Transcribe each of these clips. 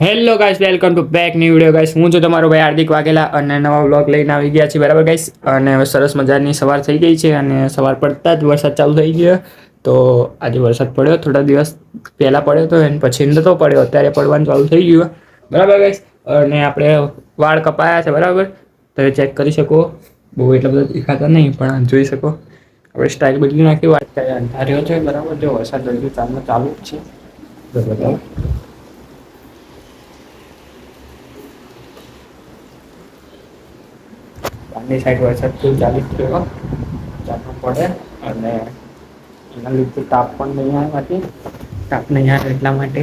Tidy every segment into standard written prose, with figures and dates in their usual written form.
Hello guys, welcome to back new video guys. હું છું તમારો ભાઈ હાર્દિક વાઘેલા અને નવા વ્લોગ લઈને આવી ગયા છે બરાબર ગાઈસ. અને હવે સરસ મજાની સવાર થઈ ગઈ છે અને સવાર પડતા જ વરસાદ ચાલુ થઈ ગયો. તો આજે વરસાદ પડ્યો, થોડા દિવસ પહેલા પડ્યો તો એને પછી નતો પડ્યો, અત્યારે પડવાનું ચાલુ થઈ ગયું બરાબર ગાઈસ. અને આપણે વાળ કપાયા છે બરાબર, તમે ચેક કરી શકો. બહુ એટલા બધા દેખાતા નહીં પણ જોઈ શકો. આપણે સ્ટાઇલ બદલી નાખી, વાત અંધાર્યો છે બરાબર. જો વરસાદ હજુ ચાલુ જ છે બરાબર. પાની સાઈડ વરસાદ ફૂલ ચાલુ થયો, ચાલુ પડે અને એના લીધે તાપ પણ નહીં આવવાથી, તાપ નહીં આવે એટલા માટે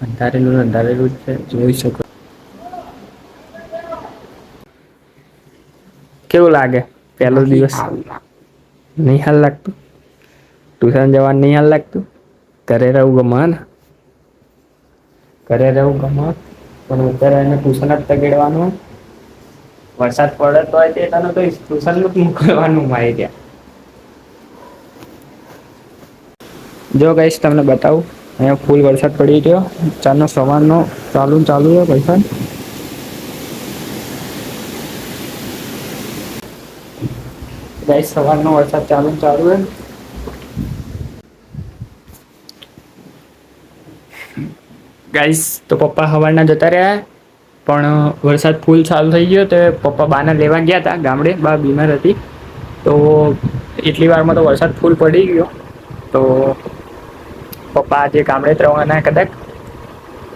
અંધારેલું જ છે, જોઈ શકો. કેવું લાગે પેલો દિવસ? નહીં હાલ લાગતું? ટ્યુશન જવાનું નહીં હાલ લાગતું? ઘરે રહેવું ગમે ને? ઘરે રહેવું ગમે પણ અત્યારે એને ટ્યુશન જ તગેડવાનું. વરસાદ પડે તોય તે તને તો ટ્યુશન જ મોકલવાનું મારે ત્યાં. જો ગાઈસ તમને બતાવું, અહીંયા ફૂલ વરસાદ પડી ગયો. ચારનો સવારનો ચાલુ છે વરસાદ. ગાઈસ સવારનો વરસાદ ચાલુ છે. ગાઈસ તો પપ્પા સવારના જતા રહ્યા, પણ વરસાદ ફૂલ ચાલુ થઈ ગયો તો પપ્પા બાને લેવા ગયા હતા ગામડે. બા બીમાર હતી તો એટલી વારમાં તો વરસાદ ફૂલ પડી ગયો. તો પપ્પા આજે ગામડે જ રવાના કદાચ.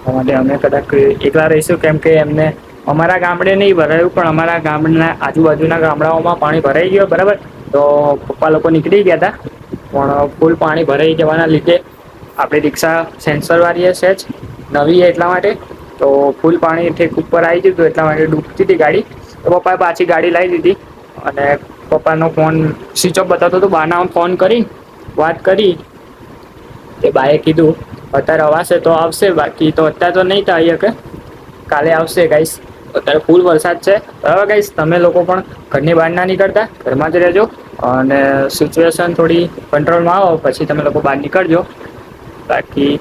માટે અમે કદાચ એકલા રહીશું, કેમ કે એમને અમારા ગામડે નહીં ભરાયું પણ અમારા ગામના આજુબાજુના ગામડાઓમાં પાણી ભરાઈ ગયો બરાબર. તો પપ્પા લોકો નીકળી ગયા હતા, પણ ફૂલ પાણી ભરાઈ જવાના લીધે આપણી રિક્ષા સેન્સર વાળી છે જ નવી, એટલા માટે તો ફૂલ પાણી ઠેક ઉપર આવી ગયું હતું, એટલા માટે ડૂબતી હતી ગાડી. તો પપ્પાએ પાછી ગાડી લાવી દીધી અને પપ્પાનો ફોન સ્વિચ ઓફ બતાવતો હતો. બાના ફોન કરી વાત કરી તે બાએ કીધું અત્યારે અવાશે તો આવશે, બાકી તો અત્યારે તો નહીં આવી શકે, કાલે આવશે ગાઈસ. અત્યારે ફૂલ વરસાદ છે બરાબર ગાઈસ. તમે લોકો પણ ઘરની બહાર ના નીકળતા, ઘરમાં જ રહેજો અને સિચ્યુએશન થોડી કંટ્રોલમાં આવો પછી તમે લોકો બહાર નીકળજો. બાકી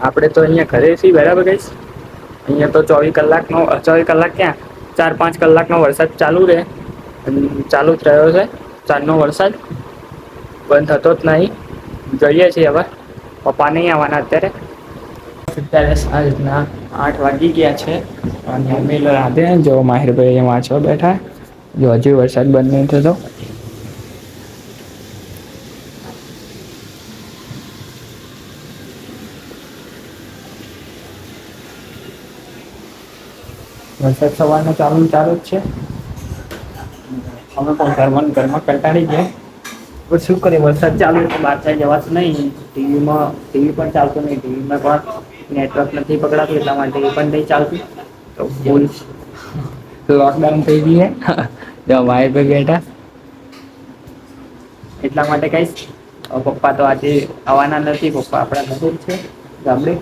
આપણે તો અહીંયા ઘરે છીએ બરાબર ગાઈસ. અહીંયા તો 24 કલાક ક્યાં, 4-5 કલાકનો વરસાદ ચાલુ જ રહ્યો છે. ચારનો વરસાદ બંધ થતો જ નહીં. જોઈએ છીએ હવે, પપ્પા નહીં આવવાના અત્યારે. અત્યારે સાંજના 8 વાગી ગયા છે અને અમે રાધે જો માહિરભાઈ અહીંયા વાંચવા બેઠા. જો હજુ વરસાદ બંધ નહીં થતો. વરસાદ સવારનો ચાલુ જ છે. અમે પણ ઘરમાં કંટાળી ગયા. શું કરીએ, વરસાદ ચાલુ તો બહાર જવાતું નહીં. ટીવી પણ ચાલતું નહીં. ટીવીમાં પણ નેટવર્ક નથી પકડાતું, એટલા માટે ટીવી પણ નહીં ચાલતું. તો ફૂલ લોકડાઉન થઈ ગઈ છે. માહિર ભાઈ બેઠા એટલા માટે કહીશ. પપ્પા તો આજે આવવાના નથી. પપ્પા આપણા ઘરે જ છે ગામડે.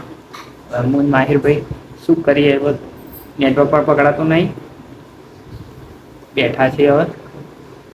હું માહિરભાઈ શું કરીએ, નેટવર્ક પણ પકડાતું નહીં. બેઠા છીએ હવે.